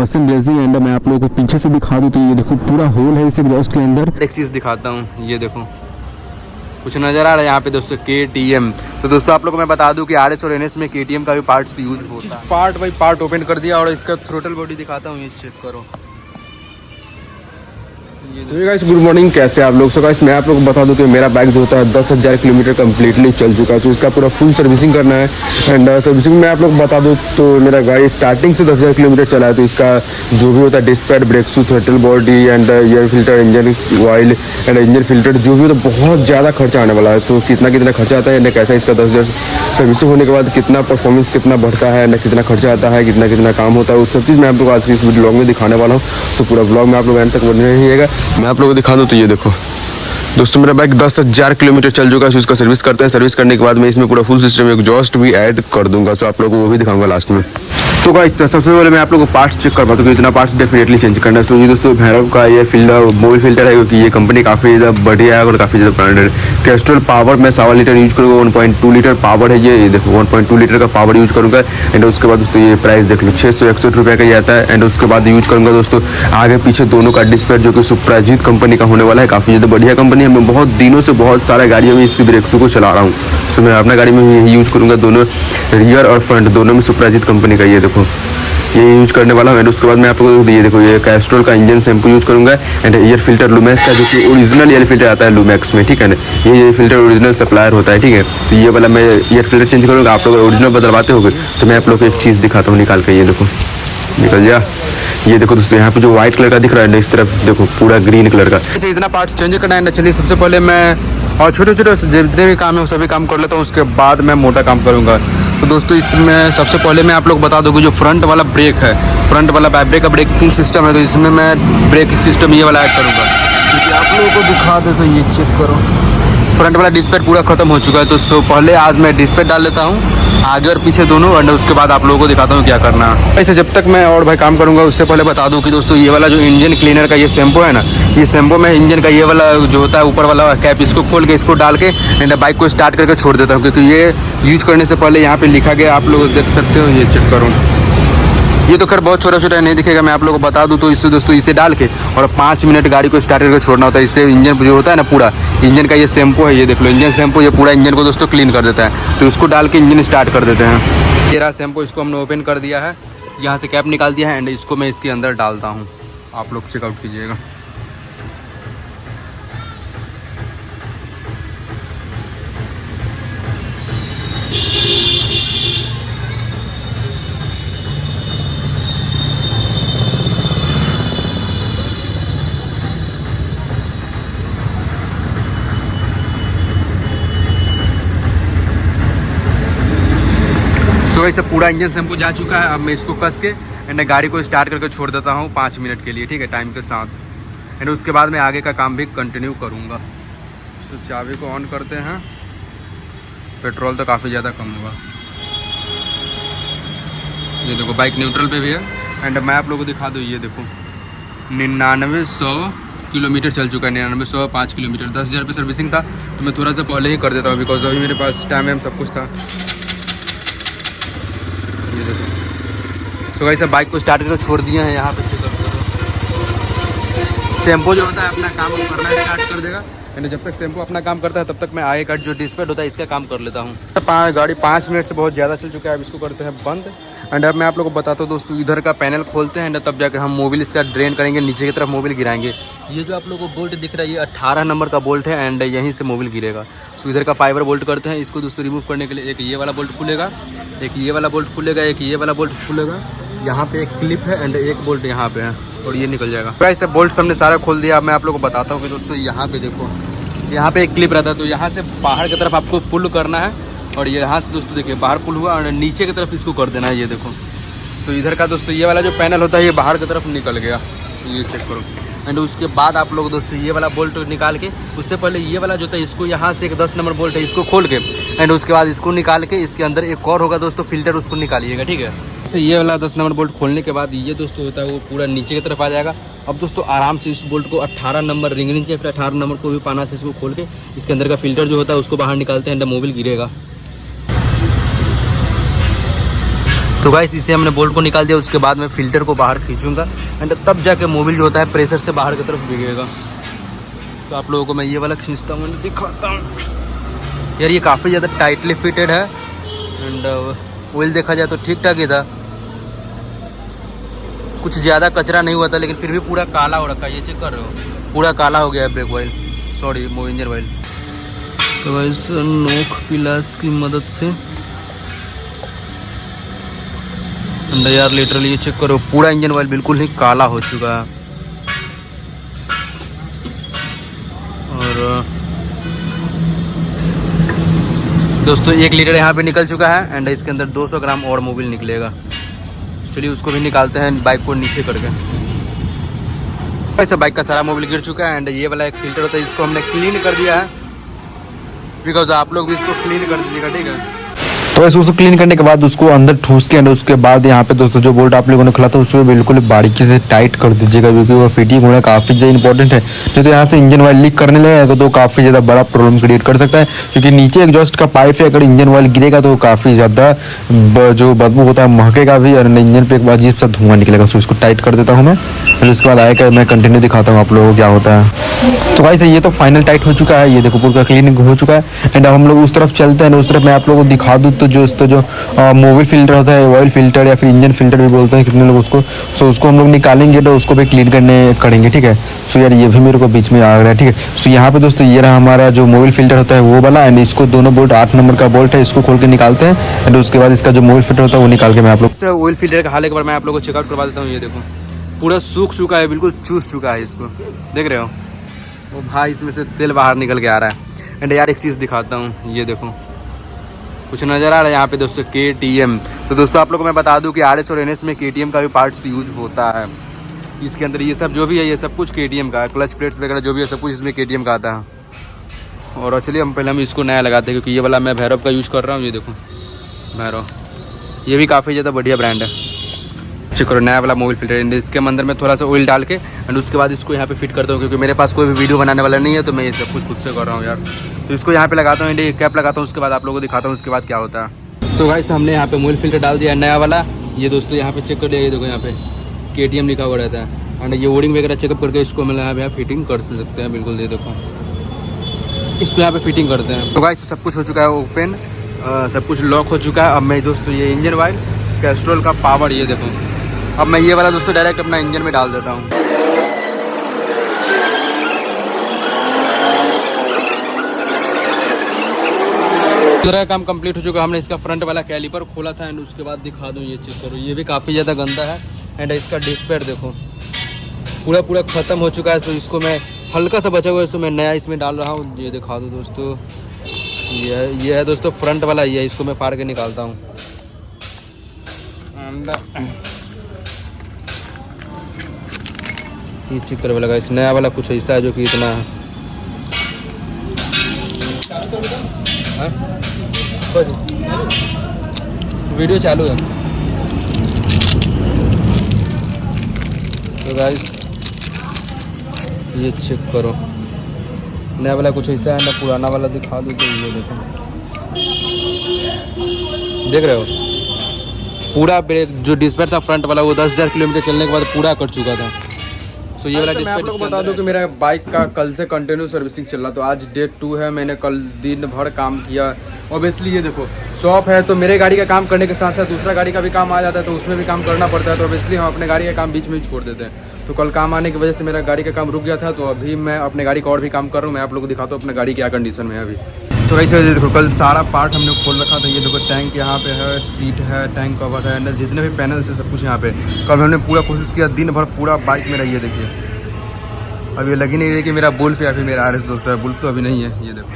Rasin racing. And मैं आप लोगों को पीछे से दिखा दूँ तो ये देखो पूरा होल है इस एग्जॉस्ट के अंदर। एक चीज़ दिखाता हूँ, ये देखो कुछ नज़र आ रहा है यहाँ पे दोस्तों KTM। तो दोस्तों आप लोगों को मैं बता दूं कि RS और NS में KTM का भी पार्ट्स यूज होता है। पार्ट बाई पार्ट ओपन कर दिया और इसका थ्रोटल बॉडी दिखाता हूँ, ये चेक करो। गाइस गुड मॉर्निंग, कैसे आप लोग। सो गाइस मैं आप लोग को बता दूं कि मेरा बाइक जो होता है 10,000 किलोमीटर कम्प्लीटली चल चुका है। तो इसका पूरा फुल सर्विसिंग करना है। एंड सर्विसिंग में आप लोग बता दूं तो मेरा गाड़ी स्टार्टिंग से 10,000 किलोमीटर चला है। तो इसका जो भी होता है disc pad, brake shoe, throttle body and air filter, engine oil and engine filter जो भी होता है बहुत ज़्यादा खर्चा आने वाला है। सो कितना खर्चा आता है एंड कैसा इसका 10,000 सर्विसिंग होने के बाद कितना परफॉर्मेंस कितना बढ़ता है एंड कितना खर्चा आता है, कितना काम होता है, उस सब चीज़ मैं आप लोग आज की इस ब्लॉग में दिखाने वाला हूँ। सो पूरा ब्लॉग में आप लोग एंड तक बने रहिएगा। मैं आप लोगों को दिखा दूँ तो ये देखो दोस्तों मेरा बाइक 10,000 किलोमीटर चल चुका है। उसका सर्विस करते हैं। सर्विस करने के बाद मैं इसमें पूरा फुल सिस्टम एग्जॉस्ट भी ऐड कर दूंगा। सो आप लोगों को वो भी दिखाऊंगा लास्ट में। तो गाइस सबसे पहले मैं आप लोगों को पार्ट्स चेक करवा दूँ कि इतना पार्ट्स डेफिनेटली चेंज करना है। सो ये दोस्तों भैरव का ये मोबिल फिल्टर है, क्योंकि ये कंपनी काफ़ी ज़्यादा बढ़िया है और काफ़ी ज़्यादा ब्रांडेड है। कैस्ट्रॉल पावर मैं 1.25 लीटर यूज करूँगा। 1.2 लीटर पावर है ये देखो, 1.2 लीटर का पावर यूज करूँगा। एंड उसके बाद दोस्तों ये प्राइस देख लो 661 रुपये का ही आता है। एंड उसके बाद यूज करूँगा दोस्तों आगे पीछे दोनों का डिस्क जो कि सुप्राजीत कंपनी का होने वाला है। काफ़ी ज़्यादा बढ़िया कंपनी है। मैं बहुत दिनों से बहुत सारा गाड़ियों में इसकी ब्रेक शू को चला रहा हूँ। सो मैं अपना गाड़ी में यही यूज करूँगा। दोनों रियर और फ्रंट दोनों में सुप्राजीत कंपनी का ये देखो ये यूज करने वाला हूँ। एंड उसके बाद मैं आपको ये देखो ये कैस्ट्रॉल का इंजन शैम्पू यूज करूँगा। एंड एयर फिल्टर लुमैक्स का जो कि ओरिजिनल एयर फिल्टर आता है लुमैक्स में, ठीक है ना। ये फिल्टर ओरिजिनल सप्लायर होता है, ठीक है। तो ये वाला मैं एयर फिल्टर चेंज करूँगा। आप लोग ओरिजिनल बदलवाते होगे तो मैं आप लोग को एक चीज़ दिखाता हूँ निकाल के। ये देखो निकल गया। ये देखो दोस्तों यहाँ पे जो व्हाइट कलर का दिख रहा है इस तरफ देखो पूरा ग्रीन कलर का। ऐसे इतना पार्ट्स चेंज करना है। चलिए सबसे पहले मैं और छोटे छोटे जितने भी काम है वो सभी काम कर लेता हूँ, उसके बाद मैं मोटा काम करूँगा। तो दोस्तों इसमें सबसे पहले मैं आप लोग बता दूँ कि जो फ्रंट वाला ब्रेक है, फ्रंट वाला बैब्रेक का ब्रेकिंग सिस्टम है, तो इसमें मैं ब्रेक सिस्टम ये वाला ऐड करूँगा। क्योंकि आप लोगों को दिखा दे तो ये चेक करो फ्रंट वाला डिस्क पैड पूरा खत्म हो चुका है। तो सो पहले आज मैं डिस्क पैड डाल लेता हूँ आगे और पीछे दोनों। एंड उसके बाद आप लोगों को दिखाता हूँ क्या करना है। ऐसे जब तक मैं और भाई काम करूँगा उससे पहले बता दूँ कि दोस्तों ये वाला जो इंजन क्लीनर का ये शैम्पू है ना, ये शैम्पू में इंजन का ये वाला जो होता है ऊपर वाला कैप इसको खोल के इसको डाल के एंड बाइक को स्टार्ट करके छोड़ देता हूँ। क्योंकि ये यूज करने से पहले यहाँ पे लिखा गया, आप लोग देख सकते हो, ये चेक करूँ। ये तो खैर बहुत छोटा छोटा नहीं दिखेगा, मैं आप लोगों को बता दूं तो इससे दोस्तों इसे डाल के और 5 मिनट गाड़ी को स्टार्ट करके छोड़ना होता है। इससे इंजन जो होता है ना पूरा इंजन का ये शैम्पू है, ये देख लो इंजन शैम्पू, ये पूरा इंजन को दोस्तों क्लीन कर देता है। तो इसको डाल के इंजन स्टार्ट कर देते हैं। ये रहा शैम्पू, इसको हमने ओपन कर दिया है, यहाँ से कैप निकाल दिया है एंड इसको मैं इसके अंदर डालता हूँ। आप लोग चेकआउट कीजिएगा। सो वैसे पूरा इंजन शैम्पू जा चुका है। अब मैं इसको कस के एंड गाड़ी को स्टार्ट करके छोड़ देता हूँ 5 मिनट के लिए, ठीक है, टाइम के साथ। एंड उसके बाद मैं आगे का काम भी कंटिन्यू करूँगा। सो चाबी को ऑन करते हैं। पेट्रोल तो काफ़ी ज़्यादा कम होगा। ये देखो बाइक न्यूट्रल पे भी है। एंड मैं आप लोगों को दिखा दूँ, ये देखो 9900 किलोमीटर चल चुका है। 9900 5 किलोमीटर। 10,000 रुपये सर्विसिंग था तो मैं थोड़ा सा पहले ही कर देता हूँ बिकॉज अभी मेरे पास टाइम सब कुछ था। ये देखो सो गाइस बाइक को स्टार्ट करके छोड़ दिए हैं। यहाँ पे शैम्पू जो होता है अपना काम करना स्टार्ट कर देगा। एंड जब तक शैम्पू अपना काम करता है तब तक मैं आगे का जो डिस्क पैड होता है इसका काम कर लेता हूँ। गाड़ी 5 मिनट से बहुत ज़्यादा चल चुका है। अब इसको करते हैं बंद। एंड अब मैं आप लोगों को बताता हूँ दोस्तों, इधर का पैनल खोलते हैं तब जाकर हम मोबिल इसका ड्रेन करेंगे, नीचे की तरफ मोबिल गिराएंगे। ये जो आप लोगों को बोल्ट दिख रहा है ये 18 नंबर का बोल्ट है एंड यहीं से मोबिल गिरेगा। सो इधर का फाइबर बोल्ट करते हैं। इसको दोस्तों रिमूव करने के लिए एक ये वाला बोल्ट खुलेगा, एक ये वाला बोल्ट खुलेगा, एक ये वाला बोल्ट खुलेगा। यहाँ पे एक क्लिप है एंड एक बोल्ट यहाँ पे है और ये निकल जाएगा। प्राइस से बोल्ट हमने सारा खोल दिया। अब मैं आप लोगों को बताता हूँ कि दोस्तों यहाँ पे देखो, यहाँ पे एक क्लिप रहता है। तो यहाँ से बाहर की तरफ आपको पुल करना है और यहाँ से दोस्तों देखिए बाहर पुल हुआ और नीचे की तरफ इसको कर देना है। ये देखो तो इधर का दोस्तों ये वाला जो पैनल होता है ये बाहर की तरफ निकल गया। तो ये चेक करो। एंड उसके बाद आप लोग दोस्तों ये वाला बोल्ट निकाल के, उससे पहले ये वाला जो था इसको यहाँ से एक 10 नंबर बोल्ट है इसको खोल के एंड उसके बाद इसको निकाल के इसके अंदर एक और होगा दोस्तों फिल्टर, उसको निकालिएगा, ठीक है। तो ये वाला 10 नंबर बोल्ट खोलने के बाद ये दोस्तों होता है वो पूरा नीचे की तरफ आ जाएगा। अब दोस्तों आराम से इस बोल्ट को 18 नंबर रिंग नीचे फिर 18 नंबर को भी पाना से इसको खोल के इसके अंदर का फिल्टर जो होता है उसको बाहर निकालते हैं एंड मोबिल गिरेगा। तो गाइस इसे हमने बोल्ट को निकाल दिया, उसके बाद मैं फिल्टर को बाहर खींचूंगा एंड तब जाके मोबिल जो होता है प्रेशर से बाहर की तरफ भीगेगा। तो आप लोगों को मैं ये वाला खींचता हूँ, दिखाता हूँ यार। ये काफ़ी ज़्यादा टाइटली फिटेड है एंड ऑयल देखा जाए तो ठीक ठाक ही था, कुछ ज़्यादा कचरा नहीं हुआ था, लेकिन फिर भी पूरा काला हो रखा है। ये चेक कर रहे हो, पूरा काला हो गया है brake oil, sorry engine oil. तो इस नोक पिलास की मदद से अंदर यार लिटरली ये चेक करो, पूरा इंजन ऑयल बिल्कुल ही काला हो चुका है। और दोस्तों 1 लीटर यहाँ पे निकल चुका है एंड इसके अंदर 200 ग्राम और मोबिल निकलेगा। चलिए उसको भी निकालते हैं बाइक को नीचे करके। ऐसा बाइक का सारा मोबिल गिर चुका है एंड ये वाला एक फिल्टर होता है, इसको हमने क्लीन कर दिया है, बिकॉज आप लोग भी इसको क्लीन कर दीजिएगा, ठीक है। तो ऐसे उसको क्लीन करने के बाद उसको अंदर ठूस के एंड उसके बाद यहाँ पे दोस्तों जो बोल्ट आप लोगों ने खोला था उसको बिल्कुल बारीकी से टाइट कर दीजिएगा, क्योंकि वो फिटिंग होना काफ़ी ज़्यादा इंपॉर्टेंट है। नहीं तो यहाँ से इंजन ऑयल लीक करने लगेगा तो काफ़ी ज़्यादा बड़ा प्रॉब्लम क्रिएट कर सकता है, क्योंकि नीचे एग्जॉस्ट का पाइप है, अगर इंजन ऑयल गिरेगा तो काफ़ी ज़्यादा जो बदबू होता है महकेगा भी और इंजन पे एक बार अजीब सा धुआं निकलेगा। सो इसको टाइट कर देता हूँ मैं, फिर उसके बाद आएगा मैं कंटिन्यू दिखाता हूँ आप लोगों को क्या होता है। तो भाई से ये तो फाइनल टाइट हो चुका है, ये देखो पूरा क्लीनिंग हो चुका है एंड अब हम लोग उस तरफ चलते हैं। उस तरफ मैं आप लोगों को दिखा दूँ तो जो मोबिल फिल्टर होता है, ऑयल फिल्टर या फिर इंजन फिल्टर भी बोलते हैं कितने लोग उसको। सो उसको हम लोग निकालेंगे तो उसको भी क्लीन करेंगे, ठीक है। सो यार ये भी मेरे को बीच में आ रहा है, ठीक है। सो यहाँ पे दोस्तों ये रहा हमारा जो मोबिल फिल्टर होता है वो वाला एंड इसको दोनों बोल्ट 8 नंबर का बोल्ट है, इसको खोल के निकालते हैं एंड उसके बाद इसका जो मोबिल फिल्टर होता है वो निकाल के मैं आप लोग ऑयल फिल्टर का हाल एक बार मैं आप लोगों को चेकआउट करवा देता हूँ। ये देखो पूरा सूख चुका है, बिल्कुल चूस चुका है, इसको देख रहे हो। वो भाई इसमें से तेल बाहर निकल के आ रहा है एंड यार एक चीज़ दिखाता हूँ, ये देखो कुछ नज़र आ रहा है यहाँ पे दोस्तों KTM। तो दोस्तों आप लोगों को मैं बता दूँ कि RS और NS में KTM का भी पार्ट्स यूज होता है। इसके अंदर ये सब जो भी है ये सब कुछ KTM का है, क्लच प्लेट्स वगैरह जो भी है सब कुछ इसमें KTM का आता है। और चलिए हम इसको नया लगाते हैं, क्योंकि ये वाला मैं भैरव का यूज़ कर रहा हूँ। ये देखो भैरव, ये भी काफ़ी ज़्यादा बढ़िया ब्रांड है। चेक करो नया वाला मोबिल फिल्टर, इसके अंदर में थोड़ा सा ऑयल डाल के एंड उसके बाद इसको यहाँ पे फिट करता हूँ, क्योंकि मेरे पास कोई भी वीडियो बनाने वाला नहीं है तो मैं ये सब कुछ खुद से कर रहा हूँ यार। तो इसको यहाँ पे लगाता हूँ, कैप लगाता हूँ, उसके बाद आप लोगों को दिखाता हूँ उसके बाद क्या होता है। तो गाइस हमने यहाँ पे मोबिल फिल्टर डाल दिया नया वाला। ये दोस्तों यहाँ पे चेक कर लिया, ये देखो यहाँ पे KTM लिखा हुआ रहता है एंड ये ओडिंग वगैरह चेकअप करके इसको हम यहाँ फिटिंग कर सकते हैं, बिल्कुल। ये देखो इसको यहाँ पे फिटिंग करते हैं। तो गाइस सब कुछ हो चुका है ओपन, सब कुछ लॉक हो चुका है। अब मैं दोस्तों ये इंजन ऑयल, कैस्ट्रोल का पावर, ये देखो अब मैं ये वाला दोस्तों डायरेक्ट अपना इंजन में डाल देता हूँ। दूसरा काम कंप्लीट हो चुका। हमने इसका फ्रंट वाला कैलिपर खोला था एंड उसके बाद दिखा दूँ, ये चेक करो, ये भी काफ़ी ज़्यादा गंदा है एंड इसका डिस्पेयर देखो पूरा ख़त्म हो चुका है। तो इसको मैं हल्का सा बचा हुआ है, इसको मैं नया इसमें डाल रहा हूँ। ये दिखा दूँ दोस्तों, ये है दोस्तों फ्रंट वाला, ये इसको मैं फाड़ के निकालता हूँ। ये चित्र वाला इस नया वाला कुछ ऐसा है जो कि इतना है। वीडियो चालू है। तो गाइस ये चेक करो, नया वाला कुछ ऐसा है ना, पुराना वाला दिखा दूँ तो ये देखो, देख रहे हो पूरा ब्रेक जो डिस्पेयर था फ्रंट वाला वो 10,000 किलोमीटर चलने के बाद पूरा कट चुका था। सो ये वाला मैं आप लोगों को बता दूं कि मेरा बाइक का कल से कंटिन्यू सर्विसिंग चल रहा, तो आज डे 2 है। मैंने कल दिन भर काम किया। ऑब्वियसली ये देखो शॉप है तो मेरे गाड़ी का काम करने के साथ साथ दूसरा गाड़ी का भी काम आ जाता है, तो उसमें भी काम करना पड़ता है। तो ऑब्वियसली हम अपने गाड़ी का काम बीच में ही छोड़ देते हैं। तो कल काम आने की वजह से मेरा गाड़ी का काम रुक गया था, तो अभी मैं अपने गाड़ी का और भी काम कर रहा हूँ। मैं आप लोगों को दिखाता हूँ अपने गाड़ी क्या कंडीशन में है अभी। सो वैसे देखो कल सारा पार्ट हमने खोल रखा था। ये देखो टैंक यहाँ पे है, सीट है, टैंक कवर है, जितने भी पैनल्स है सब कुछ यहाँ पे। कल हमने पूरा कोशिश किया दिन भर पूरा बाइक में रही है। देखिए अब ये लगी नहीं रही कि मेरा बुल्फ या फिर मेरा RS 200 है, बुल्फ तो अभी नहीं है। ये देखो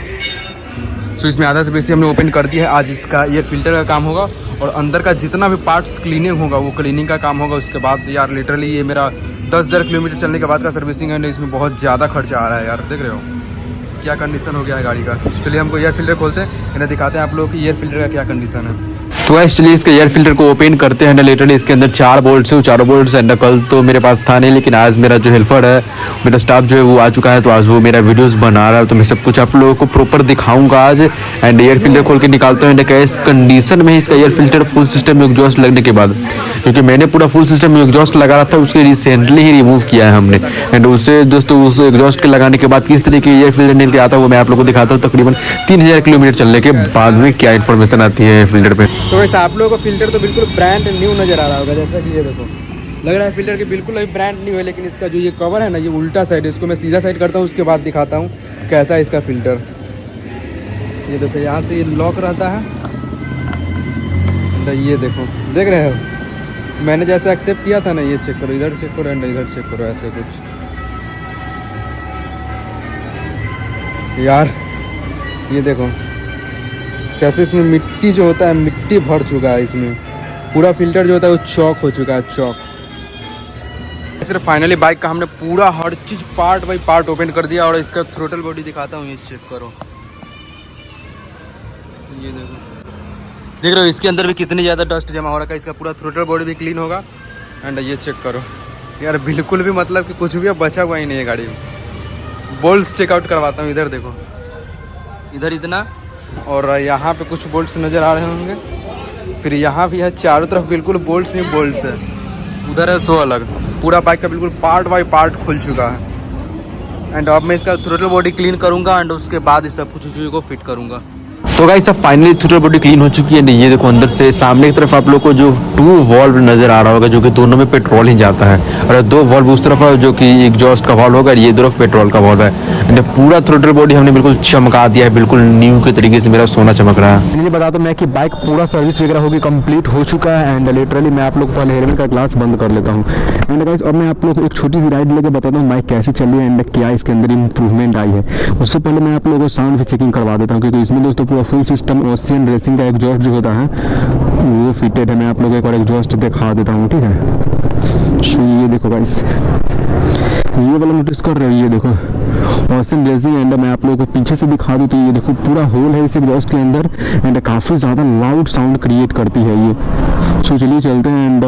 सो इसमें आधा से बेसी हमने ओपन कर दिया है। आज इसका एयर फिल्टर का काम होगा और अंदर का जितना भी पार्ट्स क्लीनिंग होगा वो क्लीनिंग का काम होगा। उसके बाद यार लिटरली ये मेरा 10,000 किलोमीटर चलने के बाद का सर्विसिंग है, इसमें बहुत ज़्यादा खर्चा आ रहा है यार। देख रहे हो क्या कंडीशन हो गया है गाड़ी का। चलिए हमको एयर फिल्टर खोलते हैं, इन्हें दिखाते हैं आप लोग कि एयर फिल्टर का क्या कंडीशन है। तो गाइस चलिए इसके एयर फिल्टर को ओपन करते हैं। लिटरली इसके अंदर 4 बोल्ट्स है, चारों बोल्ट्स एंड कल तो मेरे पास था नहीं, लेकिन आज मेरा जो हेल्पर है, मेरा स्टाफ जो है वो आ चुका है, तो आज वो मेरा वीडियोस बना रहा है, तो मैं सब कुछ आप लोगों को प्रॉपर दिखाऊंगा आज। एंड एयर फिल्टर खोल के निकालता हूँ इस कंडीशन में इसका एयर फिल्टर फुल सिस्टम में एग्जॉस्ट लगने के बाद, क्योंकि मैंने पूरा फुल सिस्टम में एग्जॉस्ट लगा रहा था, उसके रिसेंटली ही रिमूव किया है हमने। एंड उससे दोस्तों उस एग्जॉस्ट के लगाने के बाद किस तरीके एयर फिल्टर निकल के आता है वो मैं आप लोगों को दिखाता हूँ। तकरीबन 3000 किलोमीटर चलने के बाद में क्या इन्फॉर्मेशन आती है फिल्टर पे। तो वैसे आप लोगों को फिल्टर तो बिल्कुल ब्रांड न्यू नज़र आ रहा होगा, जैसा कि ये देखो लग रहा है फिल्टर की बिल्कुल अभी ब्रांड न्यू है, लेकिन इसका जो ये कवर है ना, ये उल्टा साइड है। इसको मैं सीधा साइड करता हूँ, उसके बाद दिखाता हूँ कैसा है इसका फिल्टर। ये देखो यहाँ से ये लॉक रहता है, तो ये देखो देख रहे हो, मैंने जैसे एक्सेप्ट किया था ना, ये चेक करो, इधर चेक करो एंड इधर चेक करो, ऐसे कुछ यार। ये देखो कैसे इसमें मिट्टी जो होता है, मिट्टी भर चुका है इसमें, पूरा फिल्टर जो होता है वो चौक हो चुका है, चौक। सिर्फ फाइनली बाइक का हमने पूरा हर चीज़ पार्ट बाई पार्ट ओपन कर दिया, और इसका थ्रोटल बॉडी दिखाता हूँ, ये चेक करो, ये देखो देख रहे हो इसके अंदर भी कितनी ज़्यादा डस्ट जमा हो रखा है। इसका पूरा थ्रोटल बॉडी भी क्लीन होगा। एंड ये चेक करो यार, बिल्कुल भी मतलब कि कुछ भी अब बचा हुआ ही नहीं है गाड़ी में। बोल्ट्स चेकआउट करवाता हूँ, इधर देखो, इधर इतना, और यहाँ पे कुछ बोल्ट्स नज़र आ रहे होंगे, फिर यहाँ भी है, चारों तरफ बिल्कुल बोल्ट्स ही बोल्ट्स है, उधर है सो अलग। पूरा बाइक का बिल्कुल पार्ट बाई पार्ट खुल चुका है। एंड अब मैं इसका थ्रोटल बॉडी क्लीन करूँगा, एंड उसके बाद इस सब कुछ चीज़ों को फिट करूँगा। तो गाइस सब फाइनली थ्रोटल बॉडी क्लीन हो चुकी है। ये देखो अंदर से सामने की तरफ आप लोग को जो 2 वॉल्व नजर आ रहा होगा, जो कि दोनों में पेट्रोल ही जाता है, और 2 वॉल्व उस तरफ है जो कि एग्जॉस्ट का वॉल्व होगा, और ये तरफ पेट्रोल का वॉल्व है। एंड पूरा थ्रोटल बॉडी हमने बिल्कुल चमका दिया है, बिल्कुल न्यू के तरीके से मेरा सोना चमक रहा है। ये बता दो मैं कि बाइक पूरा सर्विस वगैरह होगी, कंप्लीट हो चुका है। एंड लिटरली मैं आप लोग पहले हेलमेट का ग्लास बंद कर लेता हूँ। एंड गाइस अब मैं आप लोग को एक छोटी सी राइड लेके बताता हूँ बाइक कैसे चली है एंड क्या इसके अंदर इंप्रूवमेंट आई है। उससे पहले मैं आप लोगों को साउंड की चेकिंग करवा देता हूँ, क्योंकि इसमें दोस्तों पूरा फुल सिस्टम ओशियन रेसिंग का एग्जॉस्ट जो होता है वो फिटेड है। मैं आप लोगों को एक और एग्जॉस्ट दिखा देता हूँ, ठीक है। ये देखो गाइस, ये वाला नोटिस कर रहे हो, ये देखो ओशियन रेसिंग। एंड मैं आप लोगों को पीछे से दिखा दूँ तो ये देखो पूरा होल है इस एग्जॉस्ट के अंदर, एंड काफ़ी ज़्यादा लाउड साउंड क्रिएट करती है ये। सो चलिए चलते हैं एंड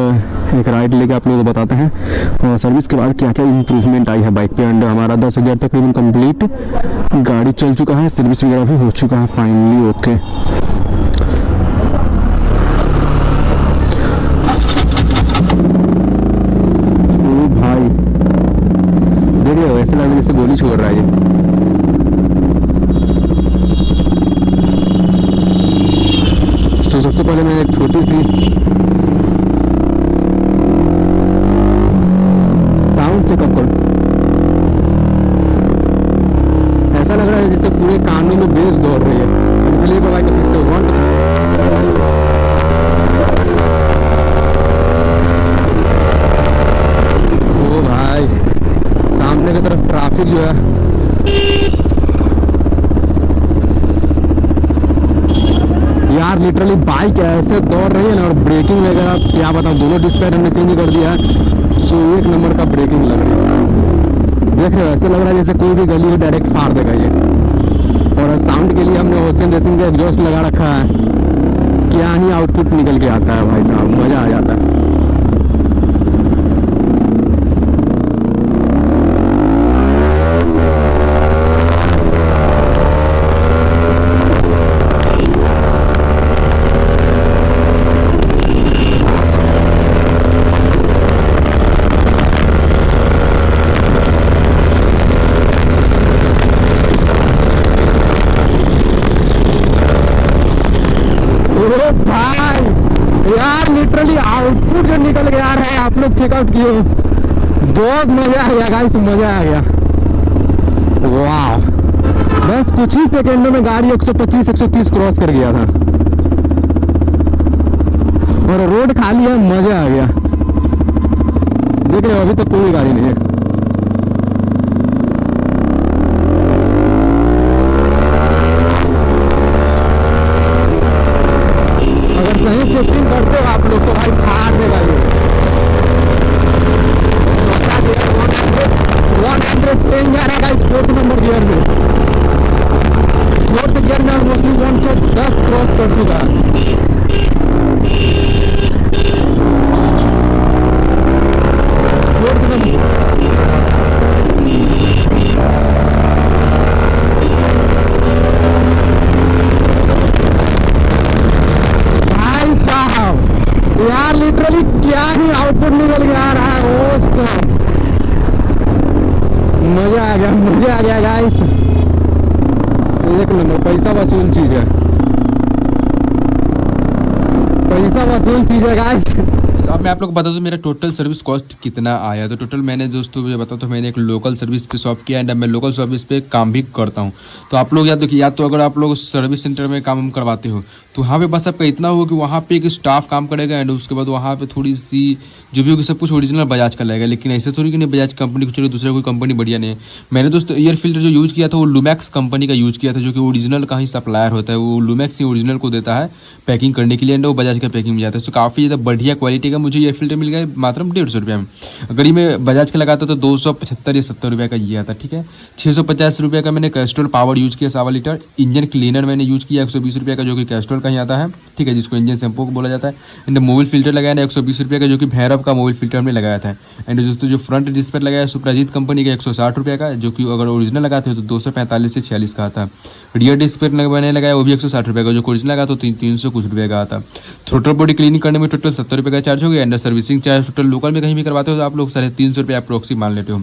एक राइड लेके आप लोगों को बताते हैं सर्विस के बाद क्या क्या इंप्रूवमेंट आई है बाइक पे। एंड हमारा 10,000 तकरीबन कंप्लीट गाड़ी चल चुका है, सर्विस वगैरह भी हो चुका है फाइनली, ओके। भाई देख रहे हो, ऐसे लग जैसे गोली छोड़ रहा है ये। तो सबसे पहले मैं एक छोटी सी साउंड चेकअप करूँ। ऐसा लग रहा है जैसे पूरे कानों में बेस दौड़ रही है। चलिए बाइक इसके ओ भाई, सामने की तरफ ट्रैफिक जो है यार, लिटरली बाइक ऐसे दौड़ रही है ना, और ब्रेकिंग वगैरह क्या बताऊँ, दोनों डिस्प्ले हमने चेंज कर दिया है। सो एक नंबर का ब्रेकिंग लग रही है, देख रहे हो, ऐसे लग रहा है जैसे कोई भी गली को डायरेक्ट फाड़ देगा ये। और साउंड के लिए हमने ओशियन रेसिंग का एग्जॉस्ट लगा रखा है, क्या ही आउटपुट निकल के आता है भाई साहब, मज़ा आ जाता है। भाई यार लिटरली आउटपुट जो निकल के आ रहा है, आप लोग चेकआउट किए, बहुत मजा आ गया गाइस, मजा आ गया, वाह। बस कुछ ही सेकंडों में गाड़ी 125-130 क्रॉस कर गया था, और रोड खाली है, मजा आ गया। देख रहे हो अभी तक कोई गाड़ी नहीं है। सही सेटिंग करते हो आप लोग तो भाई फाड़ देगा ये। 110 जा रहा है गाइस 4th नंबर गियर में, 4th गियर में ऑलमोस्ट 110 क्रॉस कर चुका है। आ गया, मजा आ गया गाइस। एक नंबर पैसा वसूल चीज है, पैसा वसूल चीज है गाइस। अब मैं आप लोग को बता दूं मेरा टोटल सर्विस कॉस्ट कितना आया। तो टोटल मैंने दोस्तों मुझे बता, तो मैंने एक लोकल सर्विस पे शॉप किया एंड मैं लोकल सर्विस पे काम भी करता हूं। तो आप लोग या तो अगर आप लोग सर्विस सेंटर में काम करवाते हो तो वहाँ पे बस आपका इतना हो कि वहाँ पे एक स्टाफ काम करेगा एंड उसके बाद वहाँ पे थोड़ी सी जो भी होगी सब कुछ ओरिजिनल बजाज का लगेगा। लेकिन ऐसे थोड़ी कि नहीं बजाज कंपनी को चलो दूसरा कोई कंपनी बढ़िया नहीं है। मैंने दोस्तों एयर फिल्टर जो यूज़ किया था वो लुमैक्स कंपनी का यूज़ किया था, जो कि ओरिजिनल का ही सप्लायर होता है। वो लुमैक्स ही ओरिजिनल को देता है पैकिंग करने के लिए एंड वो बजाज का पैकिंग में जाता है। तो काफ़ी ज़्यादा बढ़िया क्वालिटी का मुझे एयर फिल्टर मिल गया मात्र 150 रुपये में। अगर ये मैं बजाज का लगाता तो 275 या 70 रुपये का ये आता, ठीक है। 650 रुपये का मैंने कैस्ट्रॉल पावर यूज़ किया 1.25 लीटर। इंजन क्लीनर मैंने यूज़ किया 120 रुपये का, जो कि कैस्ट्रॉल का ही आता है, ठीक है, जिसको इंजन शैम्पू बोला जाता है। एंड मोबाइल फिल्टर लगाया ना 120 रुपये का, जो कि भैरव का मोबाइल फिल्टर में लगाया था। एंड दोस्तों जो फ्रंट डिस्प्ले लगाया सुप्राजीत कंपनी का 160 रुपये का, जो कि अगर ओरिजिनल लगाते हो तो 245 से 46 का आता। रियर डिस्प्ले मैंने लगाया वो भी 160 रुपये का, जो ओरिजिनल लगा तो 300 कुछ रुपये का आता। थ्रोटल बॉडी क्लीनिंग करने में टोटल 70 रुपये का चार्ज हो गया। And servicing charge total local में कहीं भी करवाते हो तो आप लोग 350 रुपये अप्रोक्सी मान लेते हो।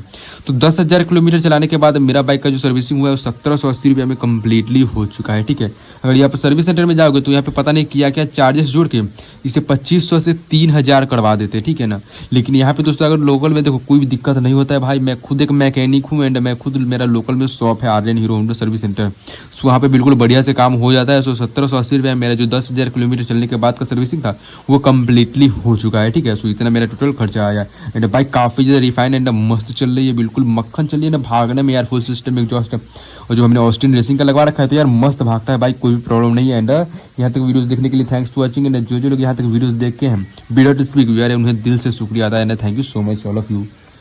तो 10,000 किलोमीटर चलाने के बाद मेरा बाइक का जो सर्विसिंग हुआ है वो 1780 रुपये में कम्प्लीटली हो चुका है, ठीक है। अगर यहाँ पर सर्विस सेंटर में जाओगे तो यहाँ पे पता नहीं क्या क्या चार्जेस जोड़ के इसे 2500 से 3000 करवा देते, ठीक है ना। लेकिन यहाँ पे दोस्तों अगर लोकल में देखो कोई भी दिक्कत नहीं होता है भाई। मैं खुद एक मैकेनिक हूँ एंड मैं खुद मेरा लोकल में शॉप है Aryan Hero Honda service centre. So वहाँ पे बिल्कुल बढ़िया से काम हो जाता है। सो 1780 रुपये मेरा जो 10,000 किलोमीटर चलने के बाद का सर्विसिंग था वो कम्प्लीटली हो चुका है, ठीक है। सो इतना मेरा टोटल खर्चा आया एंड बाइक काफ़ी ज़्यादा रिफाइन एंड मस्त चल रही है, बिल्कुल मक्खन चल रही है ना भागने में यार। फुल सिस्टम एग्जॉस्ट है और जो हमने ऑस्टिन रेसिंग का लगवा रखा है तो यार मस्त भागता है बाइक, कोई भी प्रॉब्लम नहीं है। एंड यहाँ तक वीडियोस देखने के लिए थैंक्स फॉर वाचिंग। एंड जो लोग यहाँ तक वीडियोस देख के हैं वीडियो टू स्पीक यार उन्हें दिल से शुक्रिया अदा है। Thank you so much all of you.